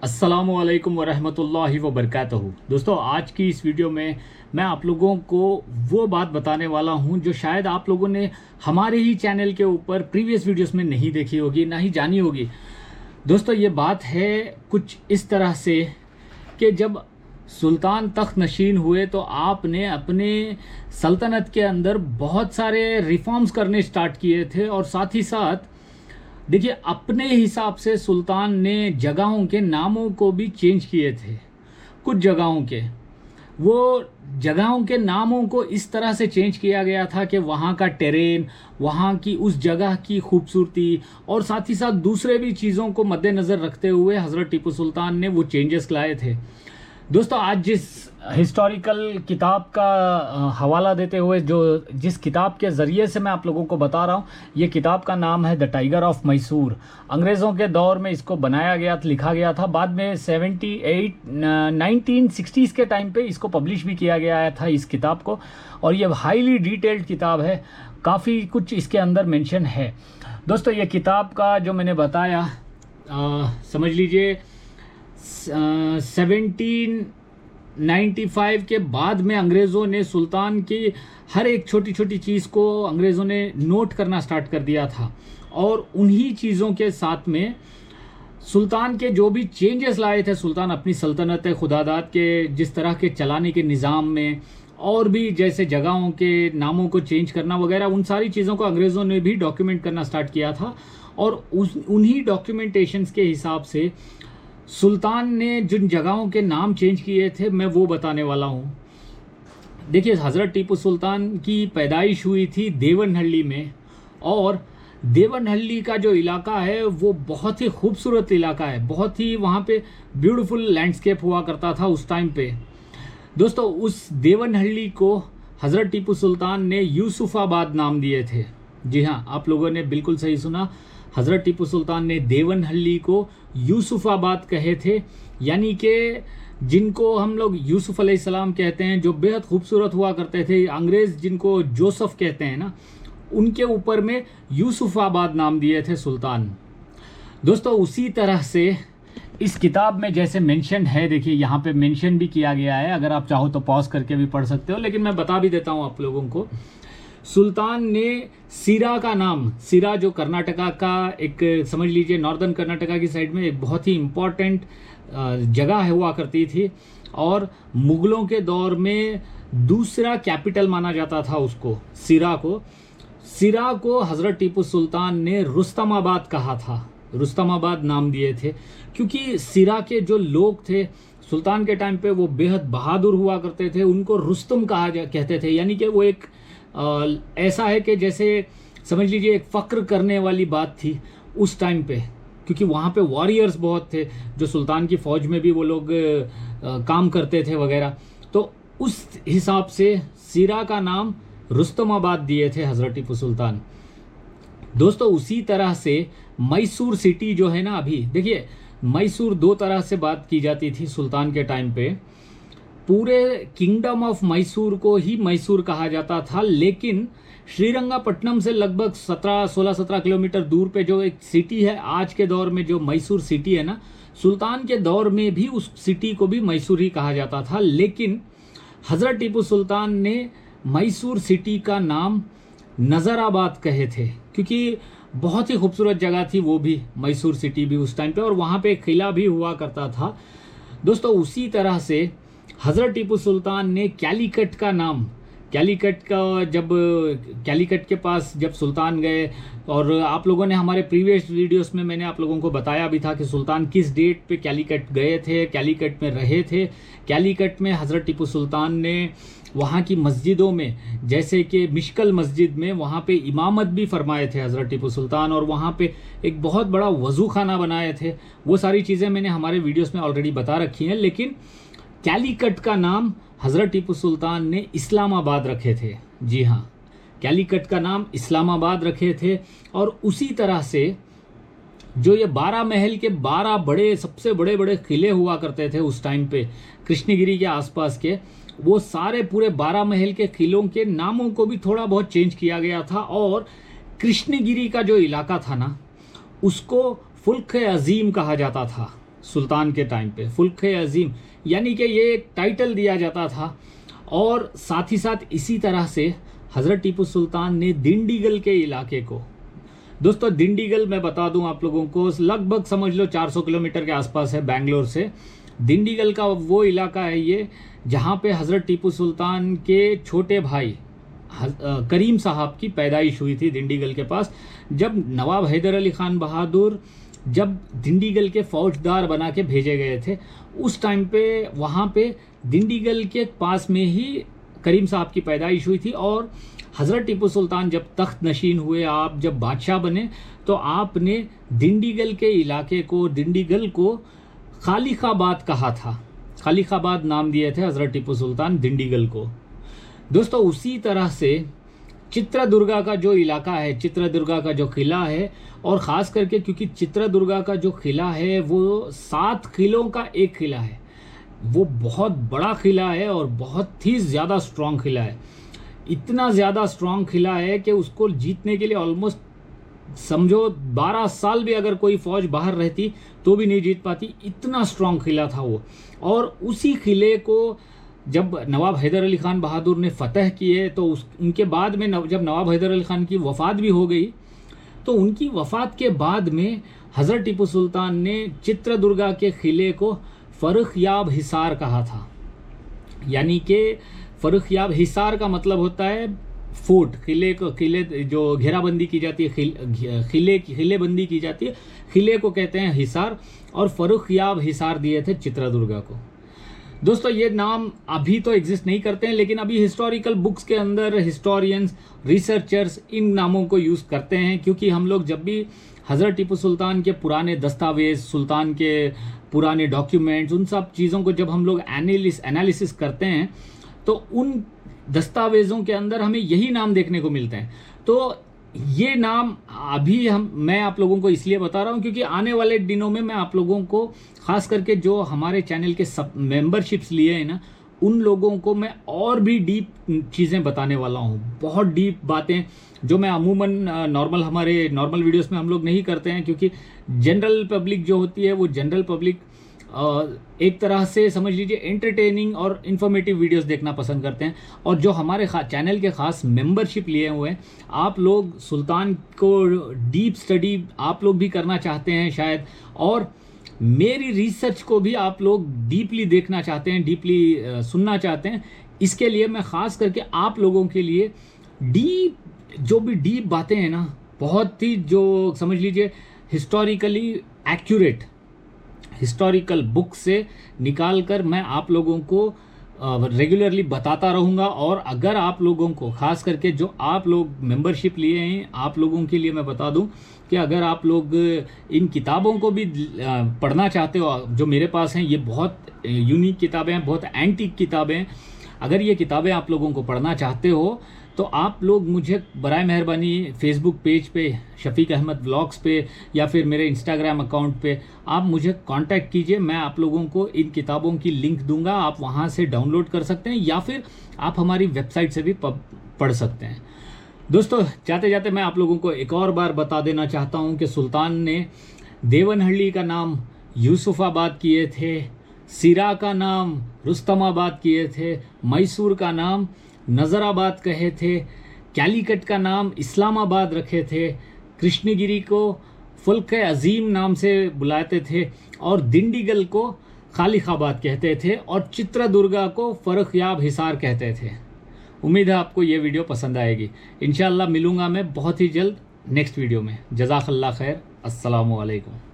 अस्सलामुअलैकुम वरहमतुल्लाहि वबरकातुहू। दोस्तों, आज की इस वीडियो में मैं आप लोगों को वो बात बताने वाला हूं जो शायद आप लोगों ने हमारे ही चैनल के ऊपर प्रीवियस वीडियोस में नहीं देखी होगी, ना ही जानी होगी। दोस्तों, ये बात है कुछ इस तरह से कि जब सुल्तान तख्त नशीन हुए तो आपने अपने सल्तनत के अंदर बहुत सारे रिफॉर्म्स करने स्टार्ट किए थे और साथ ही साथ देखिए, अपने हिसाब से सुल्तान ने जगहों के नामों को भी चेंज किए थे। कुछ जगहों के नामों को इस तरह से चेंज किया गया था कि वहाँ का टेरेन, वहाँ की उस जगह की खूबसूरती और साथ ही साथ दूसरे भी चीज़ों को मद्देनज़र रखते हुए हज़रत टीपू सुल्तान ने वो चेंजेस लाए थे। दोस्तों, आज जिस हिस्टोरिकल किताब का हवाला देते हुए जिस किताब के ज़रिए से मैं आप लोगों को बता रहा हूँ, ये किताब का नाम है द टाइगर ऑफ मैसूर। अंग्रेज़ों के दौर में इसको बनाया गया था, लिखा गया था। बाद में 1960s के टाइम पे इसको पब्लिश भी किया गया था, इस किताब को। और ये हाईली डिटेल्ड किताब है, काफ़ी कुछ इसके अंदर मेंशन है। दोस्तों, ये किताब का जो मैंने बताया, समझ लीजिए 1795 के बाद में अंग्रेज़ों ने सुल्तान की हर एक छोटी छोटी चीज़ को अंग्रेज़ों ने नोट करना स्टार्ट कर दिया था। और उन्हीं चीज़ों के साथ में सुल्तान के जो भी चेंजेस लाए थे, सुल्तान अपनी सल्तनत खुदादाद के जिस तरह के चलाने के निज़ाम में, और भी जैसे जगहों के नामों को चेंज करना वगैरह, उन सारी चीज़ों को अंग्रेज़ों ने भी डॉक्यूमेंट करना स्टार्ट किया था। और उन्हीं डॉक्यूमेंटेशंस के हिसाब से सुल्तान ने जिन जगहों के नाम चेंज किए थे, मैं वो बताने वाला हूँ। देखिए, हज़रत टीपू सुल्तान की पैदाइश हुई थी देवनहल्ली में। और देवनहल्ली का जो इलाका है वो बहुत ही खूबसूरत इलाका है, बहुत ही वहाँ पे ब्यूटीफुल लैंडस्केप हुआ करता था उस टाइम पे। दोस्तों, उस देवनहल्ली को हज़रत टीपू सुल्तान ने यूसुफाबाद नाम दिए थे। जी हाँ, आप लोगों ने बिल्कुल सही सुना, हज़रत टीपू सुल्तान ने देवनहल्ली को यूसुफाबाद कहे थे। यानी कि जिनको हम लोग यूसुफ अलैहिस्सलाम कहते हैं, जो बेहद खूबसूरत हुआ करते थे, अंग्रेज़ जिनको जोसेफ कहते हैं ना, उनके ऊपर में यूसुफाबाद नाम दिए थे सुल्तान। दोस्तों, उसी तरह से इस किताब में जैसे मेंशन है, देखिए यहाँ पे मेंशन भी किया गया है, अगर आप चाहो तो पॉज करके भी पढ़ सकते हो, लेकिन मैं बता भी देता हूँ आप लोगों को। सुल्तान ने सिरा का नाम, सिरा जो कर्नाटका का एक, समझ लीजिए नॉर्दर्न कर्नाटका की साइड में एक बहुत ही इम्पॉर्टेंट जगह हुआ करती थी, और मुगलों के दौर में दूसरा कैपिटल माना जाता था उसको, सिरा को हज़रत टीपू सुल्तान ने रुस्तमाबाद कहा था, रुस्तमाबाद नाम दिए थे, क्योंकि सिरा के जो लोग थे सुल्तान के टाइम पे वो बेहद बहादुर हुआ करते थे, उनको रुस्तम कहते थे। यानी कि वो एक ऐसा है कि जैसे समझ लीजिए एक फ़क्र करने वाली बात थी उस टाइम पे, क्योंकि वहाँ पे वॉरियर्स बहुत थे, जो सुल्तान की फ़ौज में भी वो लोग काम करते थे वगैरह। तो उस हिसाब से सिरा का नाम रुस्तमाबाद दिए थे हज़रत टीपू सुल्तान। दोस्तों, उसी तरह से मैसूर सिटी जो है ना, अभी देखिए मैसूर दो तरह से बात की जाती थी सुल्तान के टाइम पे। पूरे किंगडम ऑफ मैसूर को ही मैसूर कहा जाता था, लेकिन श्रीरंगपट्टनम से लगभग 16-17 किलोमीटर दूर पे जो एक सिटी है आज के दौर में, जो मैसूर सिटी है ना, सुल्तान के दौर में भी उस सिटी को भी मैसूर ही कहा जाता था। लेकिन हज़रत टीपू सुल्तान ने मैसूर सिटी का नाम नज़राबाद कहे थे, क्योंकि बहुत ही खूबसूरत जगह थी वो भी, मैसूर सिटी भी उस टाइम पे, और वहाँ पे एक किला भी हुआ करता था। दोस्तों, उसी तरह से हज़रत टीपू सुल्तान ने कैलीकट का नाम, कैलीकट के पास जब सुल्तान गए, और आप लोगों ने हमारे प्रीवियस वीडियोस में मैंने आप लोगों को बताया भी था कि सुल्तान किस डेट पे कैलीकट गए थे, कैलीकट में रहे थे। कैलीकट में हज़रत टीपू सुल्तान ने वहाँ की मस्जिदों में, जैसे कि मिश्कल मस्जिद में, वहाँ पे इमामत भी फरमाए थे हज़रत टीपू सुल्तान, और वहाँ पे एक बहुत बड़ा वज़ू खाना बनाए थे। वो सारी चीज़ें मैंने हमारे वीडियोस में ऑलरेडी बता रखी हैं। लेकिन कैलीकट का नाम हज़रत टीपू सुल्तान ने इस्लामाबाद रखे थे। जी हाँ, कैलीकट का नाम इस्लामाबाद रखे थे। और उसी तरह से जो ये 12 महल के 12 बड़े, सबसे बड़े बड़े किले हुआ करते थे उस टाइम पे कृष्णगिरी के आसपास के, वो सारे पूरे 12 महल के किलों के नामों को भी थोड़ा बहुत चेंज किया गया था। और कृष्णगिरी का जो इलाका था ना, उसको फुल्क अजीम कहा जाता था। सुल्तान के टाइम पे, फुल्क अजीम, यानी कि ये एक टाइटल दिया जाता था। और साथ ही साथ इसी तरह से हज़रत टीपू सुल्तान ने दिंडीगल के इलाके को, दोस्तों दिंडीगल मैं बता दूं आप लोगों को, लगभग समझ लो 400 किलोमीटर के आसपास है बेंगलोर से। दिंडीगल का वो इलाका है ये जहाँ पे हज़रत टीपू सुल्तान के छोटे भाई करीम साहब की पैदाइश हुई थी, दिंडीगल के पास। जब नवाब हैदर अली खान बहादुर जब दिंडीगल के फौजदार बना के भेजे गए थे, उस टाइम पे वहाँ पे दिंडीगल के पास में ही करीम साहब की पैदाइश हुई थी। और हज़रत टीपू सुल्तान जब तख्त नशीन हुए, आप जब बादशाह बने, तो आपने दिंडीगल के इलाके को, दिंडीगल को खालिकाबाद कहा था, खालिकाबाद नाम दिए थे हज़रत टीपू सुल्तान दिंडीगल को। दोस्तों उसी तरह से चित्रदुर्गा का जो इलाका है, चित्रदुर्गा का जो किला है, और ख़ास करके क्योंकि चित्रदुर्गा का जो किला है वो 7 किलों का एक किला है, वो बहुत बड़ा किला है और बहुत ही ज़्यादा स्ट्रॉन्ग किला है। इतना ज़्यादा स्ट्रॉन्ग किला है कि उसको जीतने के लिए ऑलमोस्ट समझो 12 साल भी अगर कोई फौज बाहर रहती तो भी नहीं जीत पाती, इतना स्ट्रॉन्ग किला था वो। और उसी किले को जब नवाब हैदर अली खान बहादुर ने फतह किए, तो उनके बाद में जब नवाब हैदर अली खान की वफ़ात भी हो गई, तो उनकी वफ़ात के बाद में हज़रत टीपू सुल्तान ने चित्रदुर्गा के किले को फ़र्रुखयाब हिसार कहा था। यानी कि फ़र्रुखयाब हिसार का मतलब होता है फोर्ट, किले को, किले जो घेराबंदी की जाती है, किलेबंदी की जाती है, किले को कहते हैं हिसार। और फ़र्रुखयाब हिसार दिए थे चित्रदुर्गा को। दोस्तों ये नाम अभी तो एग्जिस्ट नहीं करते हैं, लेकिन अभी हिस्टोरिकल बुक्स के अंदर हिस्टोरियंस, रिसर्चर्स इन नामों को यूज़ करते हैं, क्योंकि हम लोग जब भी हज़रत टीपू सुल्तान के पुराने दस्तावेज, सुल्तान के पुराने डॉक्यूमेंट्स, उन सब चीज़ों को जब हम लोग एनालिसिस करते हैं, तो उन दस्तावेज़ों के अंदर हमें यही नाम देखने को मिलते हैं। तो ये नाम अभी मैं आप लोगों को इसलिए बता रहा हूँ क्योंकि आने वाले दिनों में मैं आप लोगों को, खास करके जो हमारे चैनल के सब मेंबरशिप्स लिए हैं ना, उन लोगों को मैं और भी डीप चीज़ें बताने वाला हूँ, बहुत डीप बातें जो मैं अमूमन हमारे नॉर्मल वीडियोस में हम लोग नहीं करते हैं, क्योंकि जनरल पब्लिक जो होती है वो जनरल पब्लिक एक तरह से समझ लीजिए एंटरटेनिंग और इन्फॉर्मेटिव वीडियोस देखना पसंद करते हैं। और जो हमारे चैनल के खास मेंबरशिप लिए हुए हैं, आप लोग सुल्तान को डीप स्टडी आप लोग भी करना चाहते हैं शायद, और मेरी रिसर्च को भी आप लोग डीपली देखना चाहते हैं, डीपली सुनना चाहते हैं। इसके लिए मैं ख़ास करके आप लोगों के लिए जो भी डीप बातें हैं ना, बहुत ही जो समझ लीजिए हिस्टोरिकली एक्यूरेट, हिस्टोरिकल बुक से निकाल कर मैं आप लोगों को रेगुलरली बताता रहूँगा। और अगर आप लोगों को, खास करके जो आप लोग मेंबरशिप लिए हैं, आप लोगों के लिए मैं बता दूं कि अगर आप लोग इन किताबों को भी पढ़ना चाहते हो, जो मेरे पास हैं, ये बहुत यूनिक किताबें हैं, बहुत एंटीक किताबें हैं। अगर ये किताबें आप लोगों को पढ़ना चाहते हो तो आप लोग मुझे बराए मेहरबानी फेसबुक पेज पे शफीक अहमद व्लॉग्स पे या फिर मेरे इंस्टाग्राम अकाउंट पे आप मुझे कांटेक्ट कीजिए। मैं आप लोगों को इन किताबों की लिंक दूंगा, आप वहाँ से डाउनलोड कर सकते हैं या फिर आप हमारी वेबसाइट से भी पढ़ सकते हैं। दोस्तों जाते जाते मैं आप लोगों को एक और बार बता देना चाहता हूँ कि सुल्तान ने देवनहल्ली का नाम यूसुफाबाद किए थे, सिरा का नाम रुस्तमाबाद किए थे, मैसूर का नाम नज़राबाद कहे थे, कैलीकट का नाम इस्लामाबाद रखे थे, कृष्णगिरी को फुल्क अजीम नाम से बुलाते थे, और दिंडीगल को खालिकाबाद कहते थे, और चित्रदुर्गा को फ़र्रुखयाब हिसार कहते थे। उम्मीद है आपको ये वीडियो पसंद आएगी। इंशाअल्लाह मिलूँगा मैं बहुत ही जल्द नेक्स्ट वीडियो में। जज़ाकल्लाह खैर। अस्सलामु अलैकुम।